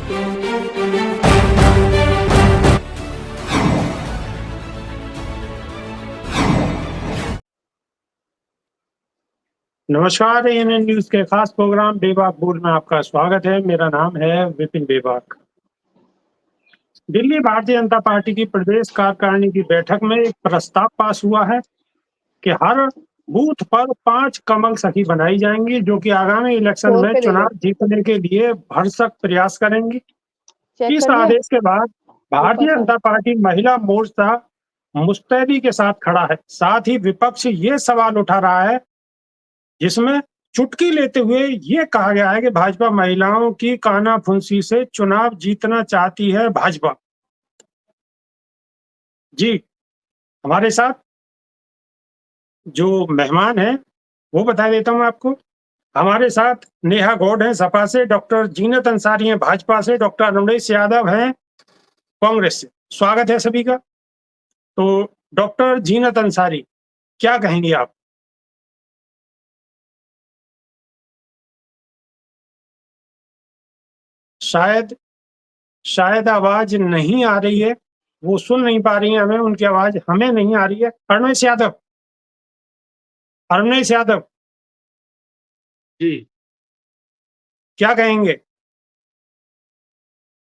नमस्कार, ANN news के खास प्रोग्राम बेबाक बोल में आपका स्वागत है। मेरा नाम है विपिन बेबाक। दिल्ली भारतीय जनता पार्टी की प्रदेश कार्यकारिणी की बैठक में एक प्रस्ताव पास हुआ है कि हर बूथ पर 5 कमल सखी बनाई जाएंगी, जो कि आगामी इलेक्शन में चुनाव जीतने के लिए भरसक प्रयास करेंगी। इस आदेश के बाद भारतीय जनता पार्टी महिला मोर्चा मुस्तैदी के साथ खड़ा है। साथ ही विपक्ष ये सवाल उठा रहा है, जिसमें चुटकी लेते हुए ये कहा गया है कि भाजपा महिलाओं की कानाफूसी से चुनाव जीतना चाहती है भाजपा। जी, हमारे साथ जो मेहमान हैं वो बता देता हूं आपको। हमारे साथ नेहा गौड़ हैं सपा से, डॉक्टर जीनत अंसारी हैं भाजपा से, डॉक्टर अरुणेश यादव हैं कांग्रेस से। स्वागत है सभी का। तो डॉक्टर जीनत अंसारी, क्या कहेंगे आप? शायद आवाज नहीं आ रही है, वो सुन नहीं पा रही है हमें, उनकी आवाज हमें नहीं आ रही है। अरुणेश यादव जी, क्या कहेंगे?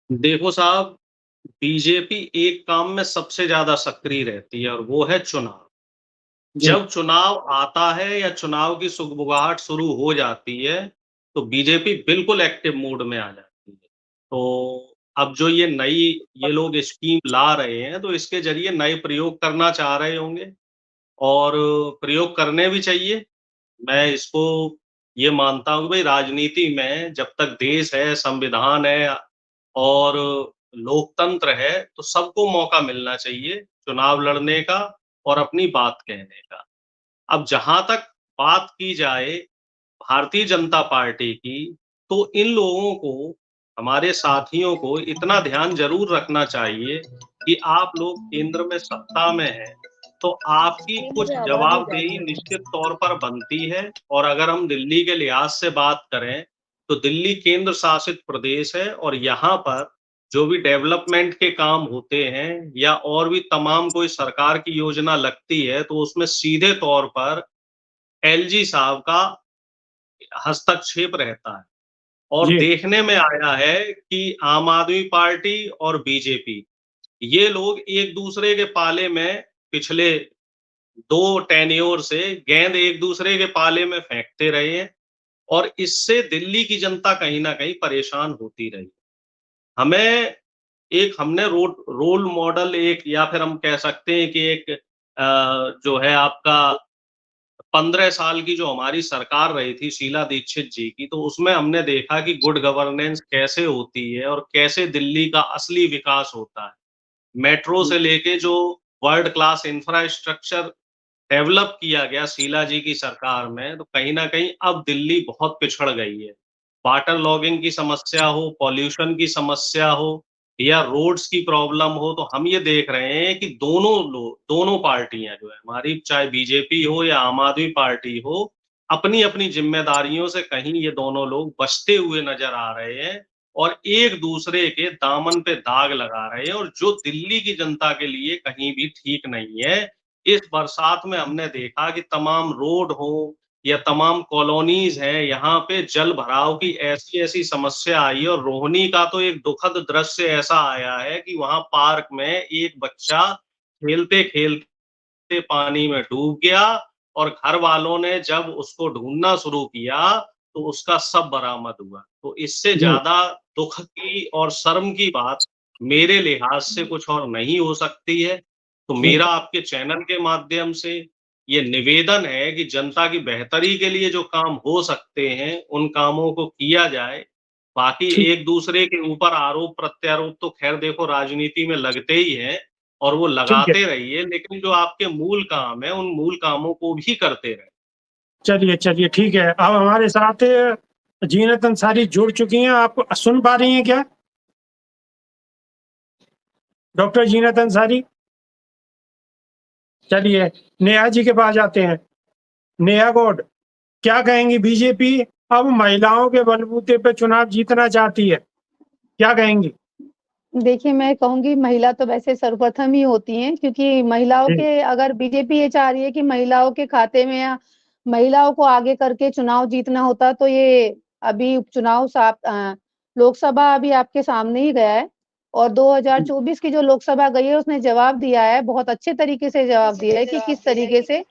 देखो साहब, बीजेपी एक काम में सबसे ज्यादा सक्रिय रहती है और वो है चुनाव। जी, जब चुनाव आता है या चुनाव की सुगबुगाहट शुरू हो जाती है, तो बीजेपी बिल्कुल एक्टिव मोड में आ जाती है। तो अब जो ये लोग स्कीम ला रहे हैं, तो इसके ज़रिए नए प्रयोग करना चाह रहे होंगे और प्रयोग करने भी चाहिए। मैं इसको ये मानता हूँ कि भई राजनीति में जब तक देश है, संविधान है और लोकतंत्र है, तो सबको मौका मिलना चाहिए चुनाव लड़ने का और अपनी बात कहने का। अब जहाँ तक बात की जाए भारतीय जनता पार्टी की, तो इन लोगों को, हमारे साथियों को इतना ध्यान ज़रूर रखना चाहिए कि आप लोग केंद्र में सत्ता में हैं, तो आपकी कुछ जवाबदेही निश्चित तौर पर बनती है और अगर हम दिल्ली के लिहाज से बात करें, तो दिल्ली केंद्र शासित प्रदेश है और यहाँ पर जो भी डेवलपमेंट के काम होते हैं या और भी तमाम कोई सरकार की योजना लगती है, तो उसमें सीधे तौर पर एलजी साहब का हस्तक्षेप रहता है। और जी, देखने में आया है कि आम आदमी पार्टी और बीजेपी, ये लोग एक-दूसरे के पाले में पिछले 2 टेन्योर से गेंद एक-दूसरे के पाले में फेंकते रहे हैं और इससे दिल्ली की जनता कहीं न कहीं परेशान होती रही। हमें हमने रोल मॉडल एक या फिर हम कह सकते हैं कि एक जो है आपका 15 साल की जो हमारी सरकार रही थी शीला दीक्षित जी की, तो उसमें हमने देखा कि गुड गवर्नेंस कैसे होती है और कैसे दिल्ली का असली विकास होता है। मेट्रो जी, से लेके जो वर्ल्ड क्लास इंफ्रास्ट्रक्चर डेवलप किया गया शीला जी की सरकार में, तो कहीं न कहीं अब दिल्ली बहुत पिछड़ गई है। वाटर लॉगिंग की समस्या हो, पॉल्यूशन की समस्या हो या रोड्स की प्रॉब्लम हो, तो हम ये देख रहे हैं कि दोनों पार्टियाँ जो है हमारी, चाहे बीजेपी हो या आम आदमी पार्टी हो, अपनी-अपनी ज़िम्मेदारियों से कहीं ये दोनों लोग बचते हुए नज़र आ रहे हैं और एक-दूसरे के दामन पे दाग लगा रहे हैं और जो दिल्ली की जनता के लिए कहीं भी ठीक नहीं है। इस बरसात में हमने देखा कि तमाम रोड हो या तमाम कॉलोनीज़ हैं, यहाँ पे जल भराव की ऐसी-ऐसी समस्या आई और रोहिनी का तो एक दुखद दृश्य ऐसा आया है कि वहाँ पार्क में एक बच्चा खेलते-खेलते पानी में डूब गया और घर वालों ने जब उसको ढूँढना शुरू किया, तो उसका शव बरामद हुआ। तो इससे जी, ज़्यादा दुःख की और शर्म की बात मेरे लिहाज से कुछ और नहीं हो सकती है। तो जी, मेरा आपके चैनल के माध्यम से ये निवेदन है कि जनता की बेहतरी के लिए जो काम हो सकते हैं, उन कामों को किया जाए। बाकी ठीक, एक-दूसरे के ऊपर आरोप-प्रत्यारोप तो ख़ैर देखो राजनीति में लगते ही हैं और वो ठीक है। लगाते रहिए, लेकिन जो आपके मूल काम है, उन मूल कामों को भी करते रहें। चलिए, ठीक है। अब हमारे साथ जीनत अंसारी जुड़ चुकी हैं। आप सुन पा रही हैं क्या? डॉक्टर जीनत अंसारी? चलिए, नेहा जी के पास जाते हैं। नेहा गौड़, क्या कहेंगी? बीजेपी अब महिलाओं के बलबूते पे चुनाव जीतना चाहती है। क्या कहेंगी? देखिए, मैं कहूँगी महिला तो वैसे सर्वप्रथम ही होती हैं, क्योंकि महिलाओं जी। के अगर बीजेपी ये चाह रही है कि महिलाओं के खाते में या महिलाओं को आगे करके चुनाव जीतना होता, तो ये अभी उपचुनाव लोकसभा अभी आपके सामने ही गया है और 2024 की जो लोकसभा गई है उसने जवाब दिया है, बहुत अच्छे तरीके से जवाब दिया है कि किस तरीके से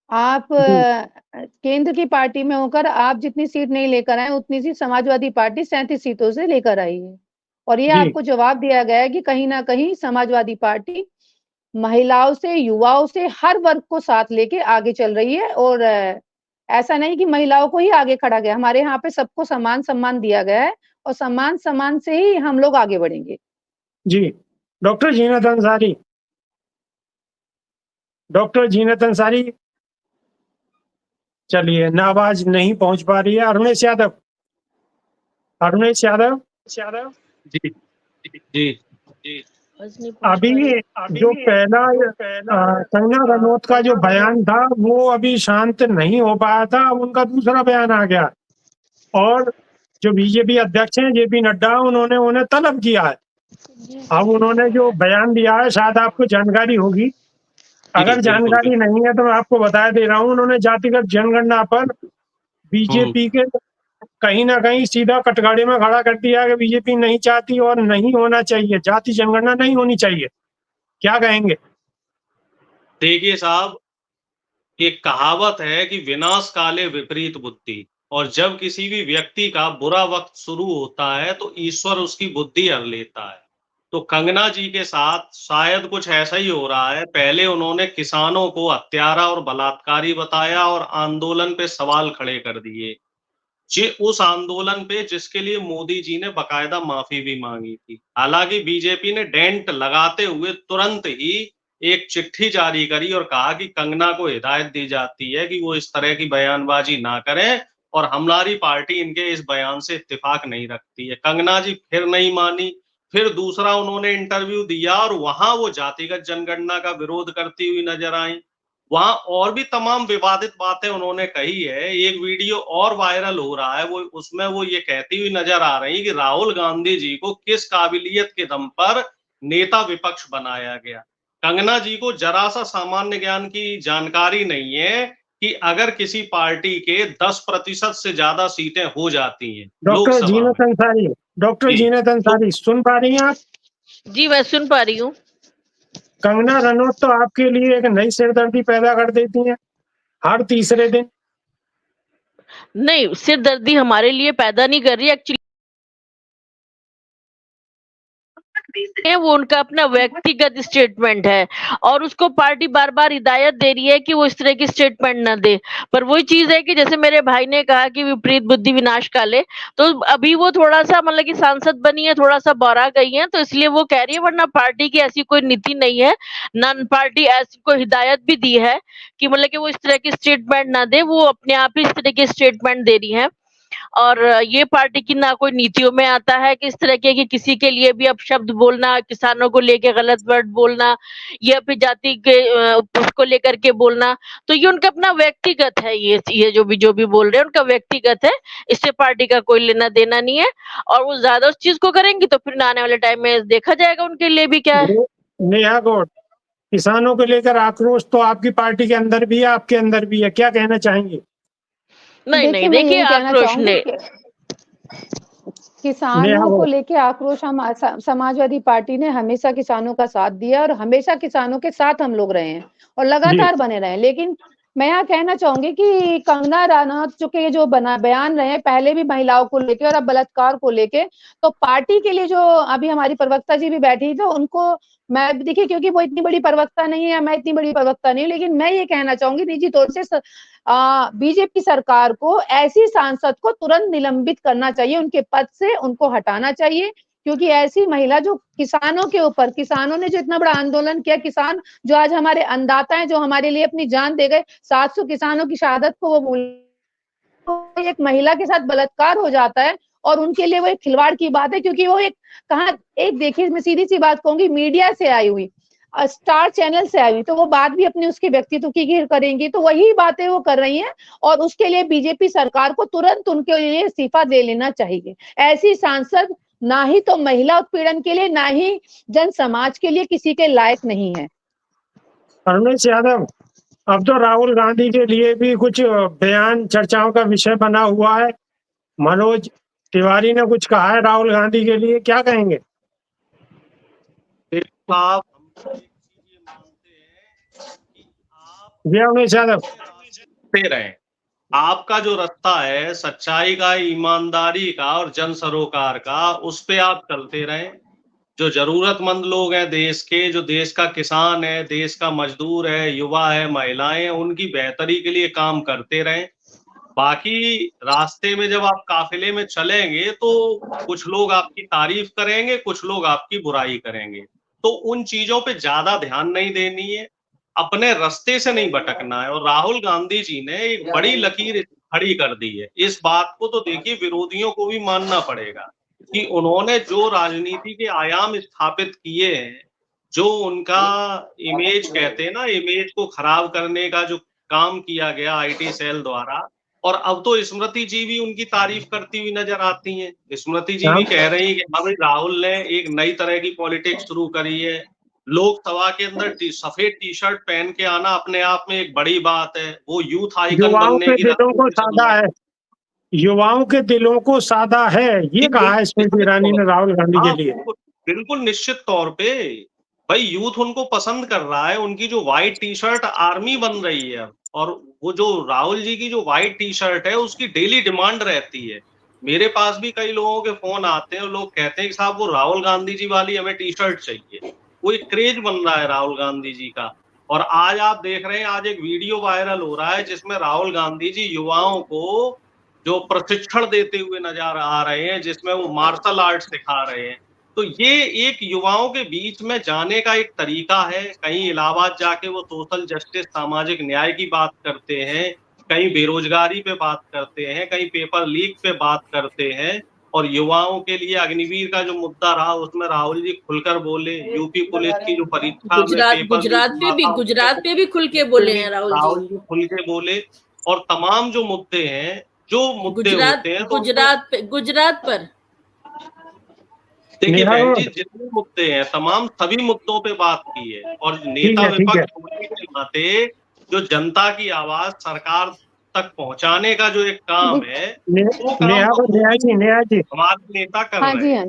आप जी। केंद्र की पार्टी में होकर आप जितनी सीट नहीं लेकर आए, उतनी सी समाजवादी पार्टी 37 सीटों से लेकर आई है। और ये जी। आपको जवाब दिया गया है कि कहीं न कहीं समाजवादी पार्टी महिलाओं से, युवाओं से, हर वर्ग को साथ लेके आगे चल रही है और ऐसा नहीं कि महिलाओं को ही आगे खड़ा गया, हमारे यहाँ पे सबको समान सम्मान दिया गया है और समान सम्मान से ही हम लोग आगे बढ़ेंगे। जी। डॉक्टर जीनत अंसारी, डॉक्टर जीनत अंसारी, चलिए ना आवाज नहीं पहुंच पा रही है। अरुणेश यादव, अरुणेश यादव, जी जी जी अभी जो पहला कंगना रनौत का जो बयान था वो अभी शांत नहीं हो पाया था, अब उनका दूसरा बयान आ गया और जो बीजेपी अध्यक्ष हैं जेपी नड्डा, उन्होंने उन्हें तलब किया है। अब उन्होंने जो बयान दिया है शायद आपको जानकारी होगी, अगर बिल्कुल जानकारी नहीं है तो मैं आपको बता दे रहा हूँ। उन्होंने जातिगत जनगणना पर बीजेपी के कहीं ना कहीं सीधा कटघरे में खड़ा कर दिया कि बीजेपी नहीं चाहती और नहीं होना चाहिए, जाति जनगणना नहीं होनी चाहिए। क्या कहेंगे? देखिए साहब, एक कहावत है कि विनाश काले विपरीत बुद्धि, और जब किसी भी व्यक्ति का बुरा वक्त शुरू होता है तो ईश्वर उसकी बुद्धि हर लेता है। तो कंगना जी के साथ शायद कुछ ऐसा ही हो रहा है। पहले उन्होंने किसानों को हत्यारा और बलात्कारी बताया और आंदोलन पे सवाल खड़े कर दिए, उस आंदोलन पे जिसके लिए मोदी जी ने बकायदा माफी भी मांगी थी। हालांकि बीजेपी ने डेंट लगाते हुए तुरंत ही एक चिट्ठी जारी करी और कहा कि कंगना को हिदायत दी जाती है कि वो इस तरह की बयानबाजी ना करें और हमारी पार्टी इनके इस बयान से इत्तेफाक नहीं रखती है। कंगना जी फिर नहीं मानी, फिर दूसरा उन्होंने इंटरव्यू दिया और वहां वो जातिगत जनगणना का विरोध करती हुई नजर आई। वहां और भी तमाम विवादित बातें उन्होंने कही है। एक वीडियो और वायरल हो रहा है, वो उसमें वो ये कहती हुई नजर आ रही कि राहुल गांधी जी को किस काबिलियत के दम पर नेता विपक्ष बनाया गया। कंगना जी को जरा सा सामान्य ज्ञान की जानकारी नहीं है कि अगर किसी पार्टी के 10% से ज्यादा सीटें हो जाती हैं डॉक्टर लोकसभा जीनत में, अंसारी, डॉक्टर जी, जीनत तो अंसारी सुन पा रही हैं आप? जी मैं सुन पा रही हूँ। कंगना रनौत तो आपके लिए एक नई सिरदर्दी पैदा कर देती हैं हर तीसरे दिन। नहीं, सिरदर्दी हमारे लिए पैदा नहीं कर रही एक्चुअली, वो उनका अपना व्यक्तिगत स्टेटमेंट है और उसको पार्टी बार-बार हिदायत दे रही है कि वो इस तरह की स्टेटमेंट ना दे। पर वही चीज़ है कि जैसे मेरे भाई ने कहा कि विपरीत बुद्धि विनाश काले, तो अभी वो थोड़ा-सा मतलब कि सांसद बनी है, थोड़ा-सा बौरा गई हैं, तो इसलिए वो कह रही है, वरना पार्टी की ऐसी कोई नीति नहीं है, ना पार्टी ऐसी कोई हिदायत भी दी है कि मतलब कि वो इस तरह की स्टेटमेंट ना दे, वो अपने आप ही इस तरह की स्टेटमेंट दे रही हैं। और ये पार्टी की ना कोई नीतियों में आता है कि इस तरह के कि किसी के लिए भी अपशब्द बोलना, किसानों को लेके गलत वर्ड बोलना या फिर जाति के उसको लेकर के बोलना, तो ये उनका अपना व्यक्तिगत है। ये जो भी बोल रहे हैं उनका व्यक्तिगत है, इससे पार्टी का कोई लेना देना नहीं है। और वो ज्यादा उस चीज को करेंगी तो फिर आने वाले टाइम में देखा जाएगा उनके लिए भी क्या है। नेहा गौड़, किसानों को लेकर आक्रोश तो आपकी पार्टी के अंदर भी है, आपके अंदर भी है, क्या कहना चाहेंगे? नहीं, मैं देखिए यही कहना आक्रोश चाहूंगी नहीं। नेहा किसानों को गौड़, लेके आक्रोश समाजवादी पार्टी ने हमेशा किसानों का साथ दिया और हमेशा किसानों के साथ हम लोग रहे हैं और जी। लगातार बने रहे हैं। लेकिन मैं यहाँ कहना चाहूंगी कि कंगना रनौत के जो बयान रहे हैं पहले भी महिलाओं को लेके और अब बलात्कार को लेके, तो पार्टी के लिए जो अभी हमारी प्रवक्ता जी भी बैठी थी उनको मैं देखिए, क्योंकि वो इतनी बड़ी प्रवक्ता नहीं है, मैं इतनी बड़ी प्रवक्ता नहीं हूँ, लेकिन मैं ये कहना चाहूंगी निजी तौर से बीजेपी सरकार को ऐसी सांसद को तुरंत निलंबित करना चाहिए उनके पद से, उनको हटाना चाहिए, क्योंकि ऐसी महिला जो किसानों के ऊपर, किसानों ने जो इतना बड़ा आंदोलन किया, किसान जो आज हमारे अन्नदाता हैं, जो हमारे लिए अपनी जान दे गए, 700 किसानों की शहादत को वो भूल, तो एक महिला के साथ बलात्कार हो जाता है और उनके लिए वो एक खिलवाड़ की बात है, क्योंकि वो एक देखिए मैं सीधी सी बात कहूंगी, मीडिया से आई हुई, स्टार चैनल से आई हुई, तो वो बात भी अपने उसके व्यक्तित्व की करेंगी, तो वही बातें वो कर रही हैं। और उसके लिए बीजेपी सरकार को तुरंत उनके लिए इस्तीफा दे लेना चाहिए। ऐसी सांसद ना ही तो महिला उत्पीड़न के लिए, ना ही जन समाज के लिए किसी के लायक नहीं है। रमेश यादव, अब तो राहुल गांधी के लिए भी कुछ बयान चर्चाओं का विषय बना हुआ है। मनोज तिवारी ने कुछ कहा है राहुल गांधी के लिए, क्या कहेंगे? आप हम तो एक चीज ये मानते हैं कि आप जी रमेश यादव, चलते रहें, आपका जो रास्ता है सच्चाई का, ईमानदारी का और जन सरोकार का, उस पे आप चलते रहें। जो जरूरतमंद लोग हैं देश के, जो देश का किसान है, देश का मजदूर है, युवा है, महिलाएं हैं, उनकी बेहतरी के लिए काम करते रहें। बाकी रास्ते में जब आप काफिले में चलेंगे तो कुछ लोग आपकी तारीफ करेंगे, कुछ लोग आपकी बुराई करेंगे, तो उन चीजों पे ज्यादा ध्यान नहीं देनी है, अपने रास्ते से नहीं भटकना है। और राहुल गांधी जी ने एक बड़ी लकीर खड़ी कर दी है। इस बात को तो देखिए विरोधियों को भी मानना पड़ेगा कि उन्होंने जो राजनीति के आयाम स्थापित किए हैं, जो उनका इमेज कहते हैं ना, इमेज को खराब करने का जो काम किया गया आईटी सेल द्वारा, और अब तो स्मृति जी भी उनकी तारीफ करती हुई नजर आती हैं। स्मृति जी भी कह रही हैं कि हाँ भाई राहुल ने एक नई तरह की पॉलिटिक्स शुरू करी है। लोकसभा के अंदर सफेद टी शर्ट पहन के आना अपने आप में एक बड़ी बात है। वो यूथ आइकन युवाओं बनने के की दिलों को साधा है, युवाओं के दिलों को साधा है, ये कहा है स्मृति ईरानी ने राहुल गांधी के लिए। बिल्कुल निश्चित तौर पे भाई यूथ उनको पसंद कर रहा है। उनकी जो व्हाइट टी शर्ट आर्मी बन रही है, और वो जो राहुल जी की जो व्हाइट टी शर्ट है उसकी डेली डिमांड रहती है। मेरे पास भी कई लोगों के फोन आते हैं और लोग कहते हैं कि साहब वो राहुल गांधी जी वाली हमें टी शर्ट चाहिए। वो एक क्रेज बन रहा है राहुल गांधी जी का। और आज आप देख रहे हैं, आज एक वीडियो वायरल हो रहा है जिसमें राहुल गांधी जी युवाओं को जो प्रशिक्षण देते हुए नजर आ रहे हैं, जिसमें वो मार्शल आर्ट सिखा रहे हैं। तो ये एक युवाओं के बीच में जाने का एक तरीका है। कहीं इलाहाबाद जाके वो सोशल जस्टिस, सामाजिक न्याय की बात करते हैं, कहीं बेरोजगारी पे बात करते हैं, कहीं पेपर लीक पे बात करते हैं। और युवाओं के लिए अग्निवीर का जो मुद्दा रहा उसमें राहुल जी खुलकर बोले। यूपी पुलिस की जो परीक्षा गुजरात पे भी खुल के बोले हैं राहुल जी, खुल के बोले। और तमाम जो मुद्दे हैं, जो मुद्दे होते हैं, गुजरात पर देखिए बहन जी, जितने मुद्दे हैं तमाम सभी मुद्दों पे बात की है। और नेता विपक्ष होने के नाते जो जनता की आवाज सरकार तक पहुंचाने का जो एक काम है, वो काम हमारे नेता कर रहे हैं।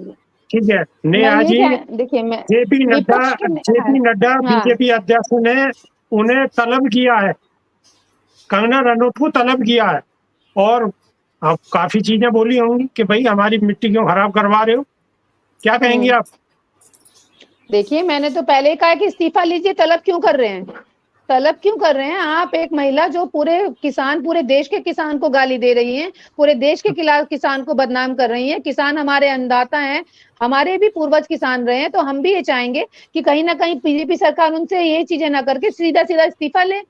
ठीक है, नेहा जी, देखिए मैं जेपी नड्डा बीजेपी अध्यक्ष ने उन्हें तलब किया है, कंगना रनौत को तलब किया है, और अब काफी चीजें बोली होंगी कि भाई हमारी मिट्टी क्यों खराब करवा रहे हो, क्या कहेंगे आप? देखिए मैंने तो पहले कहा कि इस्तीफा लीजिए। तलब क्यों कर रहे हैं? तलब क्यों कर रहे हैं? आप एक महिला जो पूरे किसान, पूरे देश के किसान को गाली दे रही हैं, पूरे देश के खिलाफ किसान को बदनाम कर रही हैं। किसान हमारे अन्नदाता हैं, हमारे भी पूर्वज किसान रहे हैं, तो हम भी ये चाहेंगे कि कहीं ना कहीं बीजेपी सरकार उनसे ये चीजें ना करके सीधा सीधा इस्तीफा ले।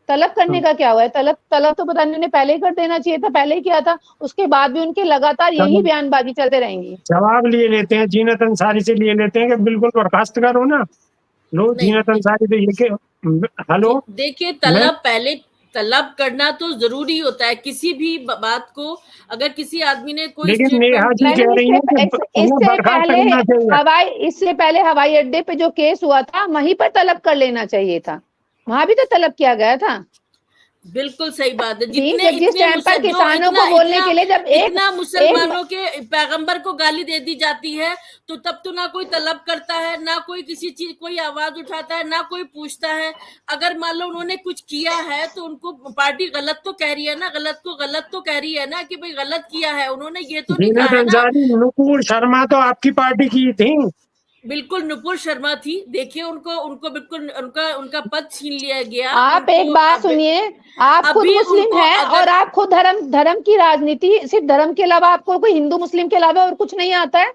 तलब करने का क्या हुआ है? तलब तो पता नहीं उन्हें पहले ही कर देना चाहिए था, पहले ही किया था। उसके बाद भी उनके लगातार यही बयानबाजी चलते रहेंगी। जवाब लिए लेते हैं, जीनत अंसारी से लिए लेते हैं कि बिल्कुल बर्खास्त करो ना। लो जीनत अंसारी तो ये के हेलो, देखिए तलब करना तो जरूरी होता है किसी भी बात को। अगर किसी आदमी ने कोई, लेकिन नेहा जी कह रही है कि इससे पहले हवाई अड्डे पे जो केस हुआ था वहीं पर तलब कर लेना चाहिए था, वहां भी तो तलब किया गया था। बिल्कुल सही बात है। जिस टाइम पर किसानों को बोलने के लिए जब एक मुसलमानों के पैगंबर को गाली दे दी जाती है, तो तब तो ना कोई तलब करता है, ना कोई किसी चीज कोई आवाज उठाता है, ना कोई पूछता है। अगर मान लो उन्होंने कुछ किया है तो उनको पार्टी गलत तो कह रही है ना, गलत तो कह रही है ना कि भाई गलत किया है उन्होंने, ये तो नहीं कहा है ना। नुपुर शर्मा तो आपकी पार्टी की थी। बिल्कुल नुपुर शर्मा थी। देखिए उनको बिल्कुल उनका पद छीन लिया गया। आप एक बात सुनिए, आप खुद मुस्लिम हैं और आप खुद धर्म की राजनीति, सिर्फ धर्म के अलावा आपको कोई हिंदू मुस्लिम के अलावा और कुछ नहीं आता है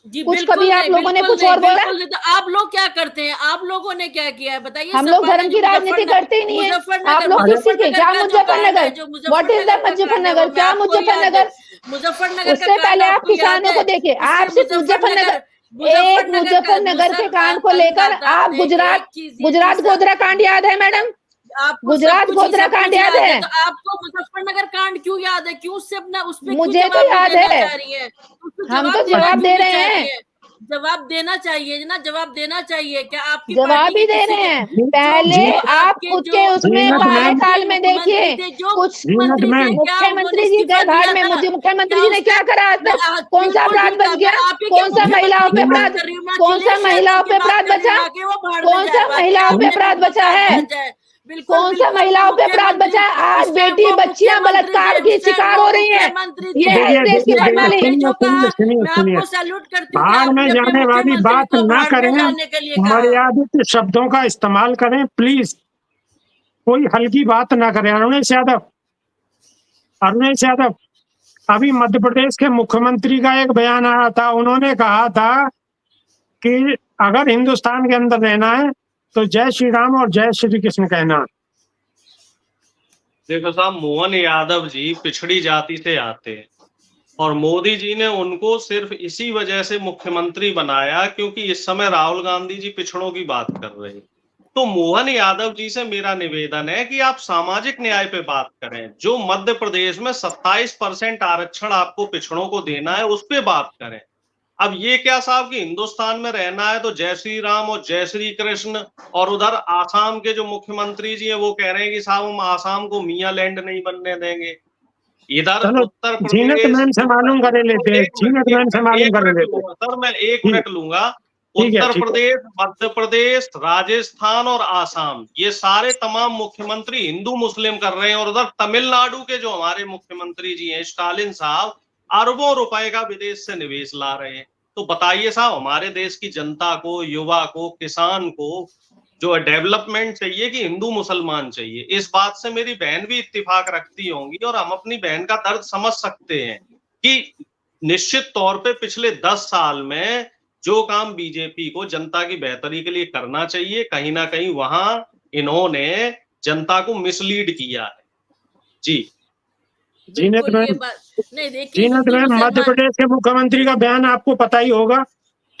जी? कुछ कभी आप लोगों ने कुछ और बोला? आप लोग क्या करते हैं? आप लोगों ने क्या किया है बताइए? हम लोग धर्म की राजनीति करते ही नहीं है। आप लोग किसी के, क्या Muzaffarnagar, what is that Muzaffarnagar? क्या मुजफ्फरनगर? मुजफ्फरनगर उससे पहले आप किसानों को देखिए, आप सिर्फ मुजफ्फरनगर एक मुजफ्फरनगर के कांड को लेकर आप गुजरात गोधरा कांड याद है मैडम? गुजरात गोधरा कांड याद है? तो आपको मुजफ्फरनगर कांड क्यों याद है? क्यों उससे अपना उसमें मुझे तो याद है, हम तो जवाब दे रहे हैं। जवाब देना चाहिए ना, जवाब देना चाहिए। क्या आपकी जवाब ही दे रहे हैं। पहले आप खुद के उसमें कार्यकाल में देखिए, कुछ मुख्यमंत्री जी के घर में मुझे मुख्यमंत्री जी ने क्या करा आज तक? कौन सा अपराध बच गया? कौन सा महिलाओं पे अपराध, कौन सा महिलाओं पे अपराध बचा? कौन सा महिलाओं पे अपराध बचा है? कौन सा महिलाओं पे अपराध बचा है? आज बेटी बच्चियां बलात्कार की शिकार हो रही हैं। ये है देश की प्रणाली। बाहर में जाने वाली बात ना करें, मर्यादित शब्दों का इस्तेमाल करें प्लीज। कोई हल्की बात ना करें। अरुणेश यादव, अभी मध्य प्रदेश के मुख्यमंत्री का एक बयान आया था। उन्होंने कहा था कि अगर हिंदुस्तान के अंदर रहना है तो जय श्री राम और जय श्री कृष्ण कहना। देखो साहब, मोहन यादव जी पिछड़ी जाति से आते हैं और मोदी जी ने उनको सिर्फ इसी वजह से मुख्यमंत्री बनाया क्योंकि इस समय राहुल गांधी जी पिछड़ों की बात कर रहे हैं। तो मोहन यादव जी से मेरा निवेदन है कि आप सामाजिक न्याय पे बात करें। जो मध्य प्रदेश में 27% आरक्षण आपको पिछड़ों को देना है, उस पे बात करें। अब ये क्या साहब कि हिंदुस्तान में रहना है तो जय श्री राम और जय श्री कृष्ण, और उधर आसाम के जो मुख्यमंत्री जी हैं वो कह रहे हैं कि साहब हम आसाम को मियां लैंड नहीं बनने देंगे। इधर उत्तर प्रदेश से मालूम कर लेते हैं। सर मैं 1 मिनट लूंगा। उत्तर प्रदेश, मध्य प्रदेश, राजस्थान और आसाम, ये सारे तमाम मुख्यमंत्री हिंदू मुस्लिम कर रहे हैं। और उधर तमिलनाडु के जो हमारे मुख्यमंत्री जी हैं स्टालिन साहब, अरबों रुपए का विदेश से निवेश ला रहे हैं। तो बताइए साहब, हमारे देश की जनता को, युवा को, किसान को जो डेवलपमेंट चाहिए कि हिंदू मुसलमान चाहिए? इस बात से मेरी बहन भी इत्तेफाक रखती होंगी और हम अपनी बहन का दर्द समझ सकते हैं कि निश्चित तौर पे पिछले 10 साल में जो काम बीजेपी को जनता की बेहतरी के लिए करना चाहिए, कहीं ना कहीं वहां इन्होंने जनता को मिसलीड किया है। जी मध्य प्रदेश के मुख्यमंत्री का बयान आपको पता ही होगा।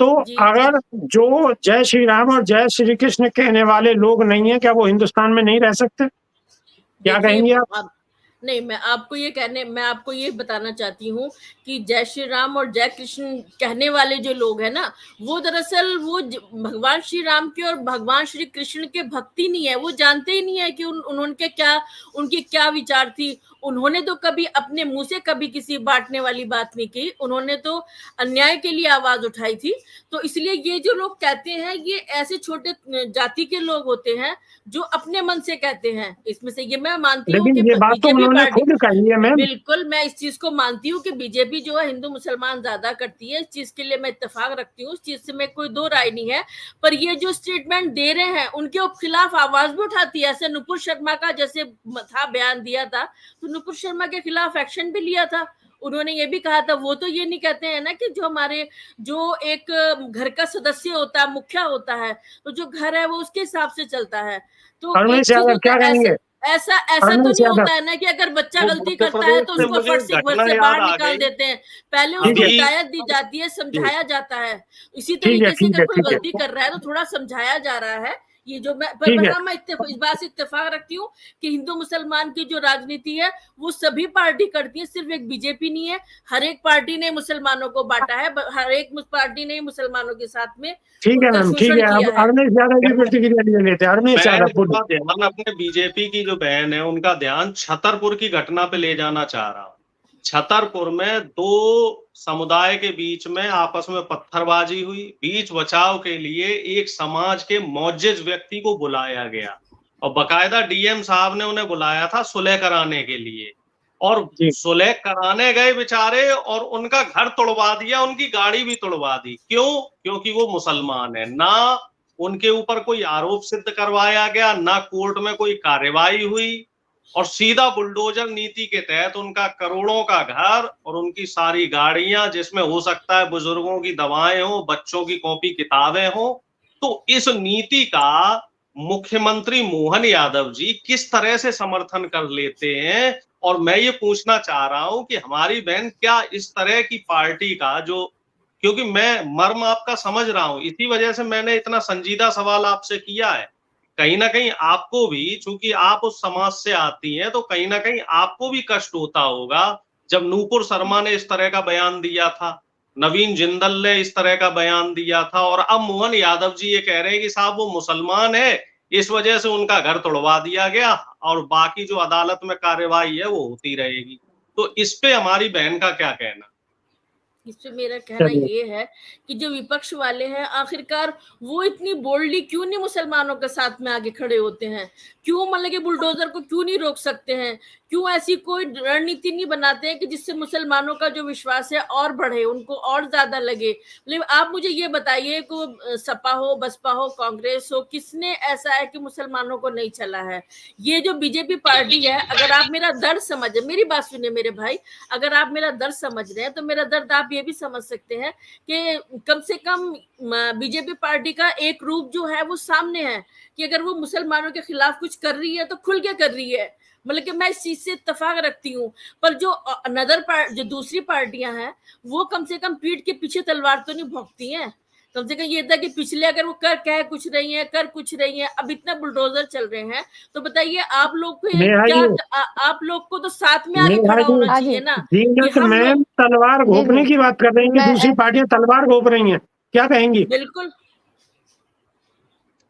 तो अगर जो जय श्री राम और जय श्री कृष्ण कहने वाले लोग नहीं है, क्या वो हिंदुस्तान में नहीं रह सकते? क्या कहेंगे आप? नहीं, मैं आपको ये बताना चाहती हूँ कि जय श्री राम और जय कृष्ण कहने वाले जो लोग हैं ना, वो दरअसल वो भगवान श्री राम के और भगवान श्री कृष्ण के भक्ति नहीं है। वो जानते ही नहीं है कि उनकी क्या विचार थी। उन्होंने तो कभी अपने मुंह से कभी किसी बांटने वाली बात नहीं की। उन्होंने तो अन्याय के लिए आवाज उठाई थी। तो इसलिए ये जो लोग कहते हैं, ये ऐसे छोटे जाति के लोग होते हैं जो अपने मन से कहते हैं। इसमें से ये मैं मानती हूँ कि बिल्कुल मैं इस चीज को मानती हूँ कि बीजेपी जो है हिंदू मुसलमान ज्यादा करती है। इस चीज के लिए मैं इत्तेफाक रखती हूँ, उस चीज से मैं कोई दो राय नहीं है। पर ये जो स्टेटमेंट दे रहे हैं उनके खिलाफ आवाज भी उठाती है। ऐसे नुपुर शर्मा का जैसे था, बयान दिया था, तो नुपुर शर्मा के खिलाफ एक्शन भी लिया था। उन्होंने ये भी कहा था, वो तो ये नहीं कहते हैं ना कि जो एक घर का सदस्य होता है, मुखिया होता है, तो जो घर है वो उसके हिसाब से चलता है। तो ऐसा तो नहीं होता है ना कि अगर बच्चा गलती करता है तो उसको फट से घर से बाहर निकाल देते हैं। पहले उसको हिदायत दी जाती है, समझाया जाता है। इसी तरीके से अगर कोई गलती कर रहा है तो थोड़ा समझाया जा रहा है। ये जो मैं इस बात से इत्तेफाक रखती हूँ कि हिंदू मुसलमान की जो राजनीति है वो सभी पार्टी करती है, सिर्फ एक बीजेपी नहीं है। हर एक पार्टी ने मुसलमानों को बांटा है, हर एक पार्टी ने मुसलमानों के साथ में। ठीक है मैम, ठीक है। अपने बीजेपी की जो बहन है उनका ध्यान छतरपुर की घटना पे ले जाना चाह रहा हूँ। छतरपुर में 2 समुदाय के बीच में आपस में पत्थरबाजी हुई। बीच बचाव के लिए एक समाज के मौजिज व्यक्ति को बुलाया गया और बकायदा डीएम साहब ने उन्हें बुलाया था सुलह कराने के लिए, और सुलह कराने गए बेचारे और उनका घर तोड़वा दिया, उनकी गाड़ी भी तोड़वा दी। क्यों? क्योंकि वो मुसलमान है। ना उनके ऊपर कोई आरोप सिद्ध करवाया गया, ना कोर्ट में कोई कार्रवाई हुई, और सीधा बुलडोजर नीति के तहत उनका करोड़ों का घर और उनकी सारी गाड़ियां, जिसमें हो सकता है बुजुर्गों की दवाएं हो, बच्चों की कॉपी किताबें हो। तो इस नीति का मुख्यमंत्री मोहन यादव जी किस तरह से समर्थन कर लेते हैं? और मैं ये पूछना चाह रहा हूं कि हमारी बहन क्या इस तरह की पार्टी का जो क्योंकि मैं मर्म आपका समझ रहा हूं, इसी वजह से मैंने इतना संजीदा सवाल आपसे किया है। कहीं ना कहीं आपको भी, चूंकि आप उस समाज से आती हैं, तो कहीं ना कहीं आपको भी कष्ट होता होगा जब नूपुर शर्मा ने इस तरह का बयान दिया था, नवीन जिंदल ने इस तरह का बयान दिया था, और अब मोहन यादव जी ये कह रहे हैं कि साहब वो मुसलमान है, इस वजह से उनका घर तोड़वा दिया गया और बाकी जो अदालत में कार्यवाही है वो होती रहेगी। तो इस पे हमारी बहन का क्या कहना? इस पे मेरा कहना ये है कि जो विपक्ष वाले हैं, आखिरकार वो इतनी बोल्डली क्यों नहीं मुसलमानों के साथ में आगे खड़े होते हैं? क्यों मतलब कि बुलडोजर को क्यों नहीं रोक सकते हैं? क्यों ऐसी कोई रणनीति नहीं बनाते हैं कि जिससे मुसलमानों का जो विश्वास है और बढ़े, उनको और ज्यादा लगे? मतलब आप मुझे ये बताइए कि सपा हो, बसपा हो, कांग्रेस हो, किसने ऐसा है कि मुसलमानों को नहीं चला है? ये जो बीजेपी पार्टी है, अगर आप मेरा दर्द समझे, मेरी बात सुनिए मेरे भाई, अगर आप मेरा दर्द समझ रहे हैं तो मेरा दर्द आप ये भी समझ सकते हैं कि कम से कम बीजेपी पार्टी का एक रूप जो है वो सामने है कि अगर वो मुसलमानों के खिलाफ कुछ कर रही है तो खुल के कर रही है। मतलब कि मैं इस चीज से इत्तेफाक रखती हूँ, पर जो जो दूसरी पार्टियां हैं वो कम से कम पीठ के पीछे तलवार तो नहीं भोंकती हैं। कम से कम ये था कि पिछले अगर वो कर कुछ रही हैं, अब इतना बुलडोजर चल रहे हैं, तो बताइए आप लोग को क्या, आप लोग को तो साथ में आगे खड़ा होना चाहिए ना। मैम तलवार घोंपने की बात कर रही हैं कि दूसरी पार्टियां तलवार घोंप रही हैं, क्या कहेंगी? बिल्कुल,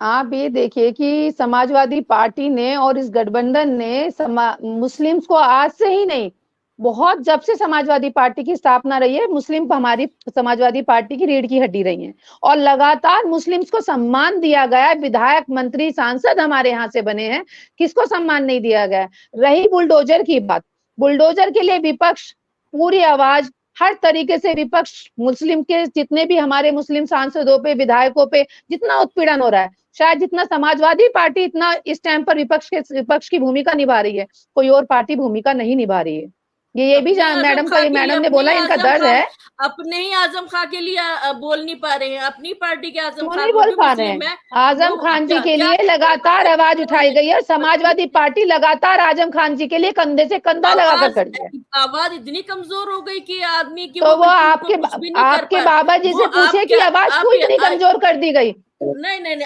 आप ये देखिए कि समाजवादी पार्टी ने और इस गठबंधन ने मुस्लिम्स को आज से ही नहीं, बहुत जब से समाजवादी पार्टी की स्थापना रही है, मुस्लिम हमारी समाजवादी पार्टी की रीढ़ की हड्डी रही है और लगातार मुस्लिम्स को सम्मान दिया गया है। विधायक, मंत्री, सांसद हमारे यहाँ से बने हैं, किसको सम्मान नहीं दिया गया? रही बुलडोजर की बात, बुलडोजर के लिए विपक्ष पूरी आवाज, हर तरीके से विपक्ष मुस्लिम के जितने भी हमारे मुस्लिम सांसदों पे, विधायकों पे जितना उत्पीड़न हो रहा है, शायद जितना समाजवादी पार्टी इतना इस टाइम पर विपक्ष की भूमिका निभा रही है, कोई और पार्टी भूमिका नहीं निभा रही है। ये भी मैडम ने बोला, इनका दर्द है। अपने ही आजम खान के लिए बोल नहीं पा रहे हैं, अपनी पार्टी के आजम खान नहीं बोल पा रहे हैं। आजम खान जी के लिए लगातार आवाज उठाई गई है, समाजवादी पार्टी लगातार आजम खान जी के लिए कंधे से कंधा लगाकर खड़ी है। आवाज इतनी कमजोर हो गई कि आदमी की, तो वो आपके बाबा जी से पूछे कि आवाज क्यों इतनी कमजोर कर दी गई? नहीं,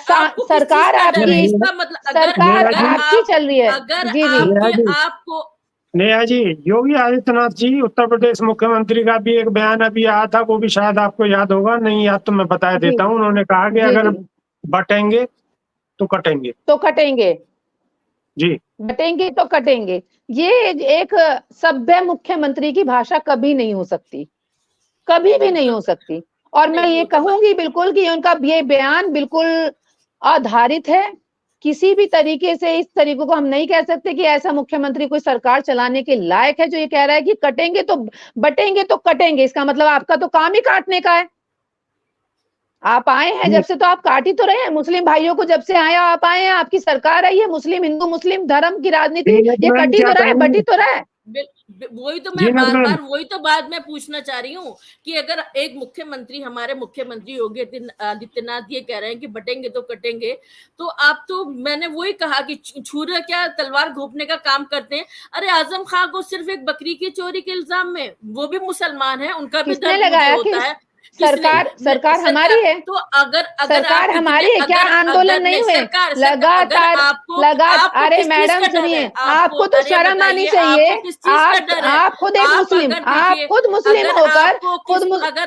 सरकार आपकी, सरकार आपकी चल रही है। अगर आपको नेहा जी, योगी आदित्यनाथ जी उत्तर प्रदेश मुख्यमंत्री का भी एक बयान अभी आया था, वो भी शायद आपको याद होगा, नहीं याद तो मैं बता देता हूँ। उन्होंने कहा कि अगर बटेंगे तो कटेंगे, जी बटेंगे तो कटेंगे। ये एक सभ्य मुख्यमंत्री की भाषा कभी नहीं हो सकती, कभी भी नहीं हो सकती। और मैं ये कहूंगी बिल्कुल कि उनका ये बयान बिल्कुल आधारित है। किसी भी तरीके से इस तरीके को हम नहीं कह सकते कि ऐसा मुख्यमंत्री कोई सरकार चलाने के लायक है जो ये कह रहा है कि कटेंगे तो बटेंगे तो कटेंगे। इसका मतलब आपका तो काम ही काटने का है। आप आए हैं जब से तो आप काट ही तो रहे हैं। मुस्लिम भाइयों को जब से आप आए हैं, आपकी सरकार आई है, मुस्लिम हिंदू मुस्लिम धर्म की राजनीति ये कटी तो रहा है, बटी तो रहा है। वही तो मैं बार-बार वही तो बात मैं पूछना चाह रही हूँ कि अगर एक मुख्यमंत्री, हमारे मुख्यमंत्री योगी आदित्यनाथ ये कह रहे हैं कि बटेंगे तो कटेंगे, तो आप तो, मैंने वही कहा कि छुरा क्या तलवार घोंपने का काम करते हैं। अरे आजम खान को सिर्फ एक बकरी की चोरी के इल्जाम में, वो भी मुसलमान है, उनका भी दर्द होता है। सरकार हमारी है, तो अगर सरकार हमारी है, क्या आंदोलन नहीं हुए लगातार? अरे मैडम सुनिए, आपको तो शर्म आनी चाहिए। आप खुद एक मुस्लिम, आप खुद मुस्लिम होकर खुद,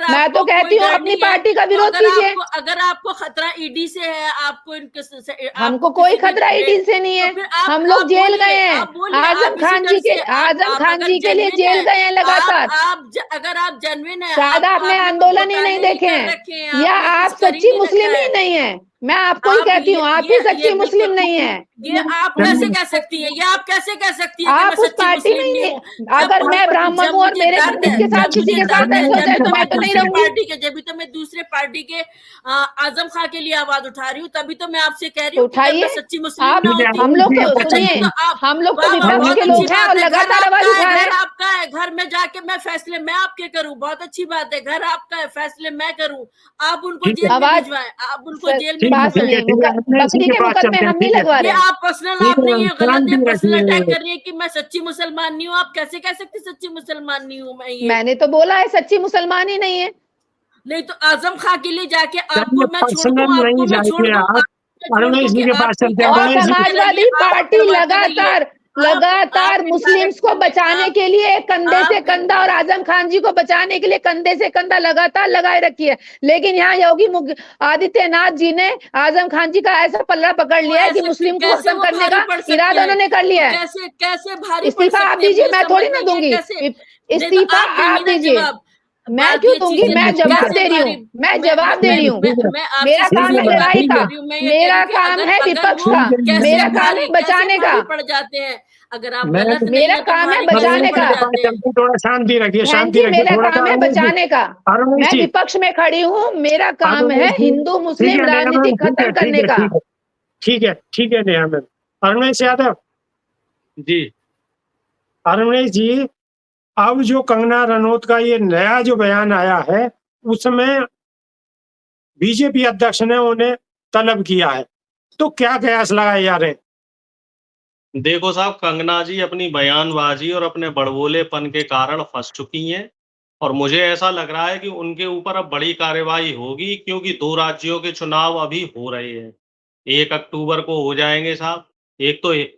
मैं तो कहती हूँ अपनी पार्टी का विरोध कीजिए। अगर आपको खतरा ईडी से है, आपको इनके, हमको कोई खतरा ईडी से नहीं है। हम लोग जेल गए हैं, आजम खान जी के लिए जेल गए हैं लगातार। अगर आप जेन्युइन है, शायद आपने आंदोलन नहीं देखे हैं, या आप सच्ची मुस्लिम ही नहीं है। मैं आपको ही कहती हूँ, आप ही सच्ची मुस्लिम नहीं है। ये आप कैसे कह सकती है? ये आप कैसे कह सकती है? आप उस पार्टी में ही नहीं। अगर मैं ब्राह्मण हूँ और मेरे के साथ किसी के साथ ऐसा हो जाए तो मैं तो नहीं रहूंगी। पार्टी के, जब भी तो मैं दूसरे पार्टी के आजम खान के लिए आवाज उठा रही हूँ, तभी तो मैं आपसे कह रही हूँ उठाइए। सच्ची मुस्लिम। हम लोग तो सुनिए, हम लोग तो विपक्ष के लोग हैं और लगातार आवाज उठा रहे हैं। आपका है, घर में जाके मैं फैसले मैं आपके करूँ, बहुत अच्छी बात है। घर आपका है, फैसले मैं करूँ, आप उनको जेल में भिजवाएं, आप उनको जेल में बकरी के मुकदमे हम नहीं लगवा रहे। आप पर्सनल, आप नहीं हो, गलत है, पर्सनल अटैक कर रही है कि मैं सच्ची मुसलमान नहीं हूँ। आप कैसे कह सकती सच्ची मुसलमान नहीं हूँ मैं? ये मैंने तो बोला है सच्ची मुसलमान ही नहीं है। नहीं तो आजम खां के लिए जाके आपको मैं छोड़ पर्सनल दूं, नहीं आपको मैं छोड़ जाएंगे दूं, आप आपको मैं छोड़ अरुणेश दूं जी कि के पास आप चलते हैं। और अरुणेश जी समाजवादी पार्टी लगातार मुस्लिम्स को बचाने के लिए कंधे से कंधा और आजम खान जी को बचाने के लिए कंधे से कंधा लगातार लगाए रखी है, लेकिन यहाँ योगी आदित्यनाथ जी ने आजम खान जी का ऐसा पल्ला पकड़ लिया है कि मुस्लिम को खत्म करने का इरादा उन्होंने कर लिया है। कैसे कैसे भारी पड़ इस्तीफा सकते आप हैं, दीजिए, मुझे मैं समझ थोड़ी ना नहीं है दूंगी कैसे। नहीं तो इस्तीफा, आप आप देंगी ना दीजिए। जवाब। मैं बात क्यों ये दूंगी, चीज़ है, मैं जवाब कैसे दे रही भारी- हूँ, मैं जवाब दे रही हूँ। मैं आपसे मेरा काम सीधी है बात लड़ाई नहीं का, कर रही हूँ, मैं ये कह मेरा रही हूँ कि काम है अगर विपक्ष वो का, कैसे मेरा काम भारी है बचाने का, पड़ जाते हैं, अगर आप मैं- गलत नहीं मेरा है तो काम है भारी बचाने कैसे का। पड़ जाते हैं। थोड़ा शांति रखिए, बहन शांति जी, रखिए मेरा थोड़ा काम सा। है बचाने का। अरुणेश मैं जी, विपक्ष में खड़ी हूँ, मेरा काम है हिंदू ठीक मुस्लिम है नेहा मैम, राजनीति ठीक है, खत्म करने का। ठीक है नेहा मैम। अरुणेश यादव जी अरुणेश जी, अब जो कंगना रनौत का ये नया जो बयान आया है उसमें बीजेपी अध्यक्ष ने उन्हें तलब किया है, तो क्या कयास लगाए जा रहे हैं? देखो साहब, कंगना जी अपनी बयानबाजी और अपने बड़बोलेपन के कारण फंस चुकी हैं और मुझे ऐसा लग रहा है कि उनके ऊपर अब बड़ी कार्रवाई होगी, क्योंकि 2 राज्यों के चुनाव अभी हो रहे हैं। 1 अक्टूबर को हो जाएंगे साहब। एक तो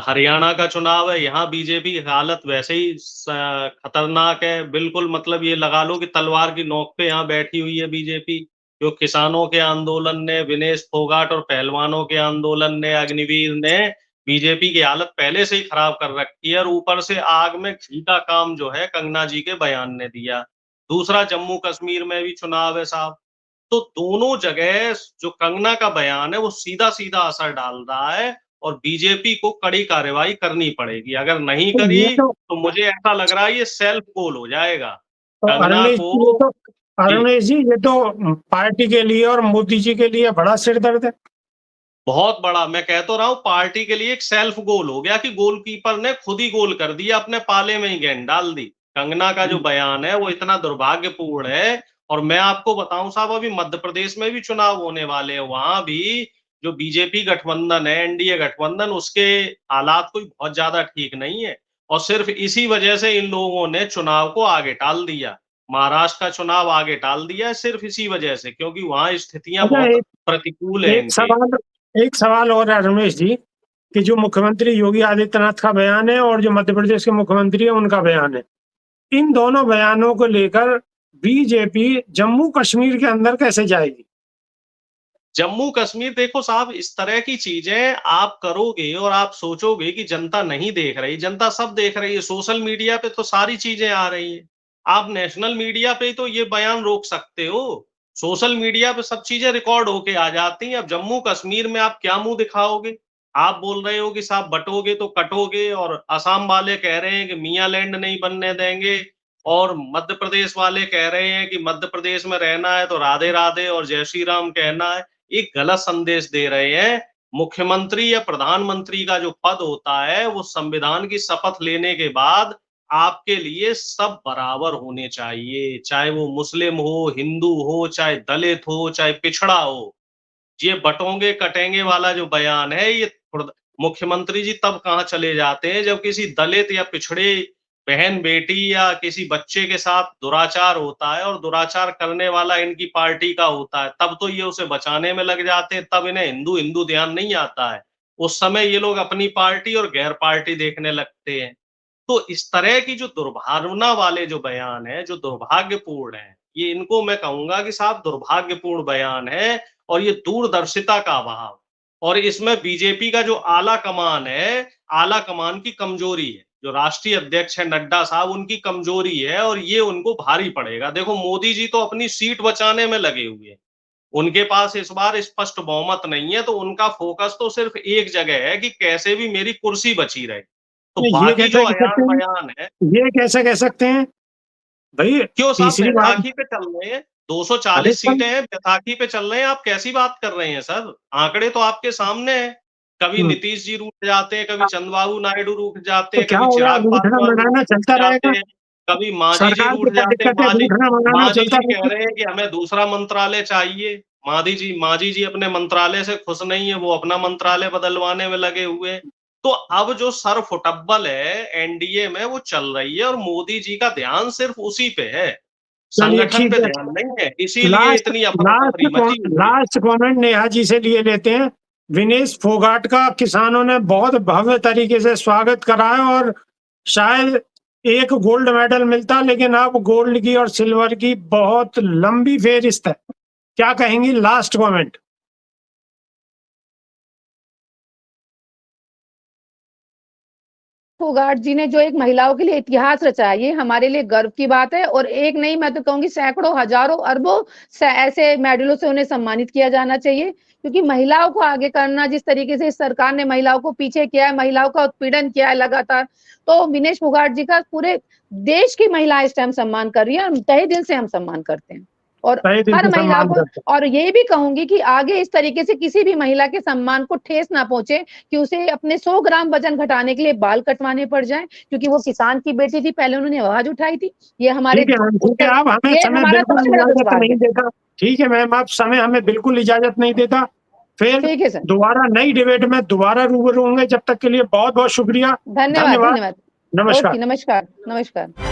हरियाणा का चुनाव है, यहाँ बीजेपी की हालत वैसे ही खतरनाक है, बिल्कुल मतलब ये लगा लो कि तलवार की नोक पे यहाँ बैठी हुई है बीजेपी। जो किसानों के आंदोलन ने, विनेश फोगाट और पहलवानों के आंदोलन ने, अग्निवीर ने बीजेपी की हालत पहले से ही खराब कर रखी है और ऊपर से आग में घी का काम जो है कंगना जी के बयान ने दिया। दूसरा, जम्मू कश्मीर में भी चुनाव है साहब, तो दोनों जगह जो कंगना का बयान है वो सीधा-सीधा असर डाल रहा है और बीजेपी को कड़ी कार्रवाई करनी पड़ेगी। अगर नहीं तो करी ये तो तो मुझे ऐसा लग रहा है ये सेल्फ गोल हो जाएगा। तो कंगना अरुणेश को जी, ये तो जी। अरुणेश जी, ये तो पार्टी के लिए और मोदी जी के लिए बड़ा सिरदर्द है। बहुत बड़ा, मैं कह तो रहा हूँ पार्टी के लिए एक सेल्फ गोल हो गया कि गोलकीपर ने खुद ही गोल कर दिया, अपने पाले में ही गेंद डाल दी। कंगना का जो बयान है वो इतना दुर्भाग्यपूर्ण है और मैं आपको बताऊं साहब, अभी मध्य प्रदेश में भी चुनाव होने वाले हैं, वहां भी जो बीजेपी गठबंधन है, एनडीए गठबंधन, उसके हालात कोई बहुत ज्यादा ठीक नहीं है और सिर्फ इसी वजह से इन लोगों ने चुनाव को आगे टाल दिया। महाराष्ट्र का चुनाव आगे टाल दिया है सिर्फ इसी वजह से, क्योंकि वहां स्थितियां अच्छा, बहुत प्रतिकूल है इनके। एक सवाल और है रमेश जी, कि जो मुख्यमंत्री योगी आदित्यनाथ का बयान है और जो मध्य प्रदेश के मुख्यमंत्री है उनका बयान है, इन दोनों बयानों को लेकर बीजेपी जम्मू कश्मीर के अंदर कैसे जाएगी? जम्मू कश्मीर, देखो साहब, इस तरह की चीजें आप करोगे और आप सोचोगे कि जनता नहीं देख रही, जनता सब देख रही है। सोशल मीडिया पे तो सारी चीजें आ रही हैं। आप नेशनल मीडिया पे तो ये बयान रोक सकते हो, सोशल मीडिया पे सब चीजें रिकॉर्ड होके आ जाती हैं। अब जम्मू कश्मीर में आप क्या मुंह दिखाओगे? आप बोल रहे हो कि साहब बटोगे तो कटोगे और असम वाले कह रहे हैं कि मियां लैंड नहीं बनने देंगे और मध्य प्रदेश वाले कह रहे हैं कि मध्य प्रदेश में रहना है तो राधे राधे और जय श्री राम कहना है। एक गलत संदेश दे रहे हैं। मुख्यमंत्री या प्रधानमंत्री का जो पद होता है वो संविधान की शपथ लेने के बाद आपके लिए सब बराबर होने चाहिए, चाहे वो मुस्लिम हो, हिंदू हो, चाहे दलित हो, चाहे पिछड़ा हो। ये बटोंगे कटेंगे वाला जो बयान है, ये मुख्यमंत्री जी तब कहाँ चले जाते हैं जब किसी दलित या पिछड़े बहन बेटी या किसी बच्चे के साथ दुराचार होता है और दुराचार करने वाला इनकी पार्टी का होता है, तब तो ये उसे बचाने में लग जाते हैं, तब इन्हें हिंदू हिंदू ध्यान नहीं आता है। उस समय ये लोग अपनी पार्टी और गैर पार्टी देखने लगते हैं। तो इस तरह की जो दुर्भावना वाले जो बयान है, जो दुर्भाग्यपूर्ण है, ये इनको मैं कहूंगा कि साहब दुर्भाग्यपूर्ण बयान है और ये दूरदर्शिता का अभाव और इसमें बीजेपी का जो आला कमान है, आला कमान की कमजोरी है। जो राष्ट्रीय अध्यक्ष है नड्डा साहब, उनकी कमजोरी है और ये उनको भारी पड़ेगा। देखो, मोदी जी तो अपनी सीट बचाने में लगे हुए हैं, उनके पास इस बार स्पष्ट बहुमत नहीं है, तो उनका फोकस तो सिर्फ एक जगह है कि कैसे भी मेरी कुर्सी बची रहे। तो ये बाकी कैसे जो कह अयान सकते हैं? बयान है, ये कैसे कह सकते हैं भाई? क्यों साहब तीसरी बार बैसाखी पे चल रहे हैं, अरे 240 सीटें हैं, बैसाखी पे चल रहे हैं, आप कैसी बात कर रहे हैं सर? आंकड़े तो आपके सामने हैं। कभी नीतीश जी रूठ जाते हैं, कभी चंद्रबाबू नायडू रूठ जाते तो हैं, क्या कभी हो गया? चिराग रूठना पासवान मनाना रूठ चलता जाते रहेगा। हैं, कभी मांझी जी सरकार की रूठ क्या जाते हैं। दिक्कत है? रूठना मनाना मांझी चलता जी कह रहेगा। रहे हैं कि हमें दूसरा मंत्रालय चाहिए। मांझी जी अपने मंत्रालय से खुश नहीं है, वो अपना मंत्रालय बदलवाने में लगे हुए हैं। तो अब जो सर फुटब्बल है एनडीए में वो चल रही है और मोदी जी का ध्यान सिर्फ उसी पे है। संगठन पे ध्यान नहीं है, इसीलिए इतनी अफरा-तफरी मची हुई है। लास्ट कमेंट नेहा जी से लिए लेते हैं। विनेश फोगाट का किसानों ने बहुत भव्य तरीके से स्वागत करा है और शायद एक गोल्ड मेडल मिलता, लेकिन अब गोल्ड की और सिल्वर की बहुत लंबी फेहरिस्त है। क्या कहेंगी लास्ट कमेंट? फोगाट जी ने जो एक महिलाओं के लिए इतिहास रचा है, ये हमारे लिए गर्व की बात है। और एक नहीं, मैं तो कहूंगी सैकड़ों, हजारों, अरबों ऐसे मेडलों से उन्हें सम्मानित किया जाना चाहिए, क्योंकि महिलाओं को आगे करना, जिस तरीके से इस सरकार ने महिलाओं को पीछे किया है, महिलाओं का उत्पीड़न किया है लगातार, तो विनेश फोगाट जी का पूरे देश की महिलाएं इस टाइम सम्मान कर रही है और तहे दिल से हम सम्मान करते हैं। और हर महिला को, और ये भी कहूंगी कि आगे इस तरीके से किसी भी महिला के सम्मान को ठेस ना पहुंचे कि उसे अपने 100 ग्राम वजन घटाने के लिए बाल कटवाने पड़ जाएं, क्योंकि वो किसान की बेटी थी, पहले उन्होंने आवाज उठाई थी। ये हमारे ठीक है, आप हमें समय बिल्कुल इजाजत नहीं देता। ठीक है मैम, आप समय हमें बिल्कुल इजाजत नहीं देता। फिर ठीक है सर, दोबारा नई डिबेट में दोबारा रूबरू होंगे। जब तक के लिए बहुत बहुत शुक्रिया, धन्यवाद। नमस्कार। नमस्कार।